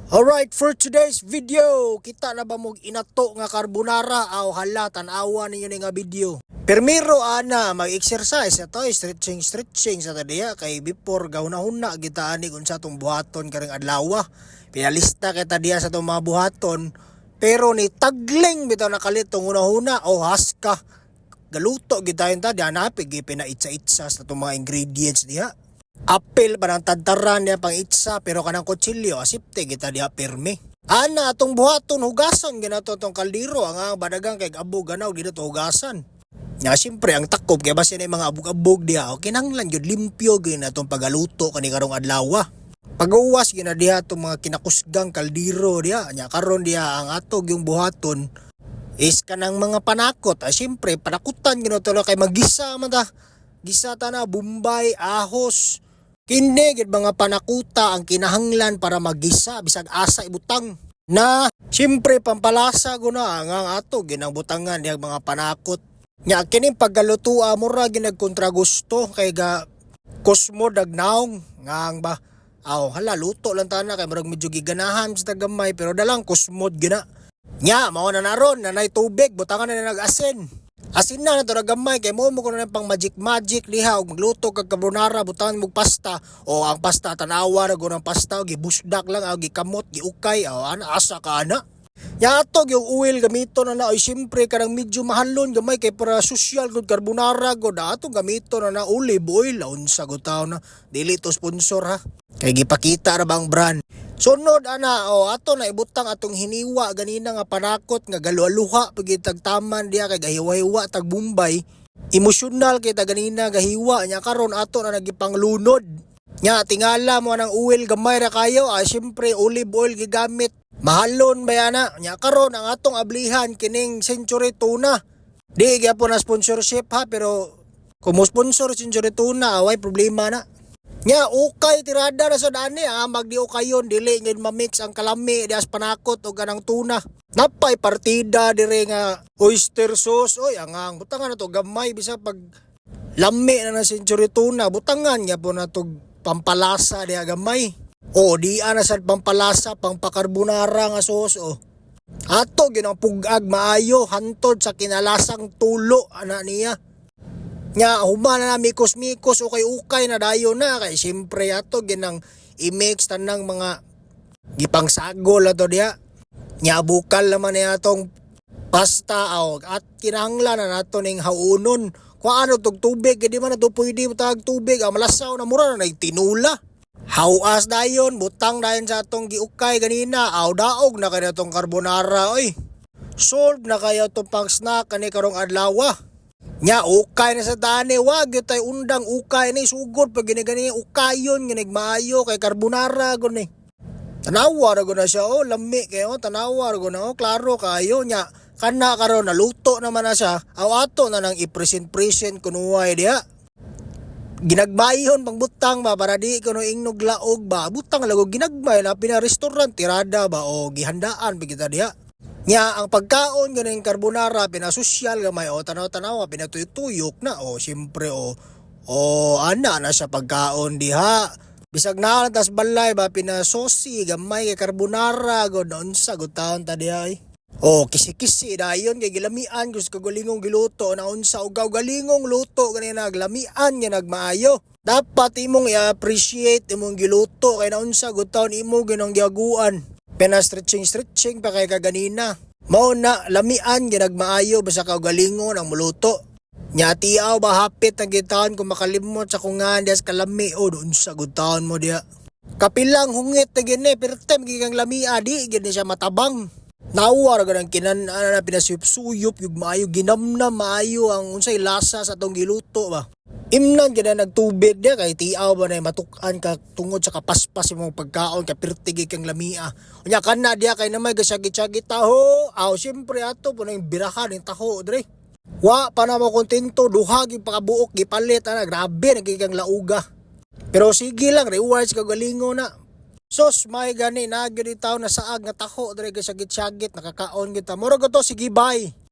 Alright, for today's video, kita na ba mong inato nga carbonara aw hala tan-awa ninyo ni nga video. Permiro ana mag-exercise ato stretching sa tadiya kay before gahuna-huna kita ani kung sa tong buhaton kareng adlaw. Pinalista kay tadiya sa tong mga buhaton pero ni tagling bitaw nakalit tong una-huna o haska. Galuto gitayon ta diha napig pinaitsa-itsa sa tong mga ingredients diha. Apel parang tadtaran niya pang itsa pero kanang kutsilyo asipte kita diha pirmi. Ana atong buhaton hugasan ginato tong kaldero ang badagang kay abog ganaw dito to hugasan. Nya siyempre ang takob kay base na mga abog-abog diha o kinahanglan gyud limpyo gyud atong pagaluto kani karong adlaw. Pag-uwas gina diha tong mga kinakusgang kaldero diha nya karon diha ang atog yung buhaton is kanang mga panakot. Siyempre panakutan ginato kay magisa man ta. Gisa ta na Bombay, ahos. Kini gid mga panakuta ang kinahanglan para magisa bisag asa ibutang. Na siyempre pampalasa guna ang ato ginang butangan diag mga panakot. Nya kini paggalutua mura ginagkontra gusto kay ga kusmo dagnaong ngang ba. Aw hala luto lang tana kay murag medyo giganahan sa tagamay pero dalang kusmod gina. Nya mao na naron nanay tubig butangan na nag-asin. Asin na nato nagamay kay mo ko na pang magic diha og magluto kag carbonara butangan mo pasta o ang pasta tanawa ra gunang pasta og gibusdak lang og gikamot giukay o ana asa ka ana. Ya atog yung oil gamito na oy siyempre kanang medyo mahalon gamay kay para social gud carbonara gud atong gamito na olive oil unsa gud taw na dili to sponsor ha. Kay gipakita ra bang brand. Sunod ana ato na ibutang atong hiniwa ganina nga panakot nga galualuha pagitag taman diha kay gahiwa-hiwa tag Bombay. Emosyonal kay ta ganina gahiwa nya karon ato na nagipanglunod. Nya tingala mo nang oil gamay ra kayo siyempre olive oil gigamit. Mahalon bayana nya karon ang atong ablihan kining Century Tuna. Di gyapon na sponsorship ha pero kung mo sponsor Century Tuna away problema na. Nya ukay tirada na sa dani magdi ukayon dili ngid ma-mix ang kalami dias panakot o ganang tuna. Napay partida dire nga oyster sauce oy angang butangan na to gamay bisa pag lami na Century Tuna butangan nya po na to pampalasa diha gamay. O di ana sad pampalasa pang pakarbonara nga sauce o. Ato ginang pugag maayo hantod sa kinalasang tulo ana niya. Nya humana na mikos-mikos o kay ukay na dayon na kay siyempre ato ginang i-mix tanang mga gipangsagol ato diha. Nya bukal naman ni atong pasta at kinahanglan na nato ning haunon. Kung ano tog tubig di man nato pwede tag tubig malasaw na mura na tinula. Hawas dayon butang dayon sa atong giukay ganina daog na kay atong carbonara oy. Solve na kayo itong pang snack kani karong adlaw. Nya ukay na sa dani wag gyud tay undang ukay ni sugod pag gini ukayon ginig maayo kay carbonara gud ni. Tanawa ra gud na siya lami kayo tanawa ra gud na klaro kayo nya kana karon naluto naman na siya ato na nang i-present kunuway diha. Ginagmayhon pang butang ba para di kuno ingnog laog ba butang lago ginagmay na pina restaurant tirada ba o gihandaan bigita diha. Nya ang pagkaon ganing carbonara pinasosyal gamay tanaw-tanaw pinatuyok-tuyok na siyempre ana na sa pagkaon diha. Bisag na tas balay ba pinasosi gamay kay carbonara god unsa gud taon ta diha kisi-kisi dayon kay gilamian gus kagulingong giluto na unsa og galingong luto ganina naglamian nya nagmaayo. Dapat imong i-appreciate imong giluto kay na unsa gud taon imo ginang giaguan. Pina-stretching pa kay kaganina. Mao na lamian ginagmaayo basta kaugalingon ang muluto. Nya tiaw ba hapit ang gitaon kung makalimot sa kungan dias kalami doon sa gutaon mo dia. Kapilang hungit na gini pertem gigang lamia di gini siya matabang. Nawar ganang kinan na pinasuyop-suyop yung maayo ginamnam maayo ang unsay lasa sa atong giluto ba. Imnan gina nagtubig dia kay tiaw ba na matukan ka tungod sa kapaspas imong pagkaon kay pertig kang lamia. Unya kana dia kay namay gasagit-sagit taho. Siyempre ato po nang birahan ng taho dre. Wa pa na mo kontento duhag pakabuok gipalit grabe nagiging lauga. Pero sige lang rewards kagalingo na. Sos may gani na gyud taw na saag nga taho dre gasagit-sagit nakakaon kita. Mura to sige bye.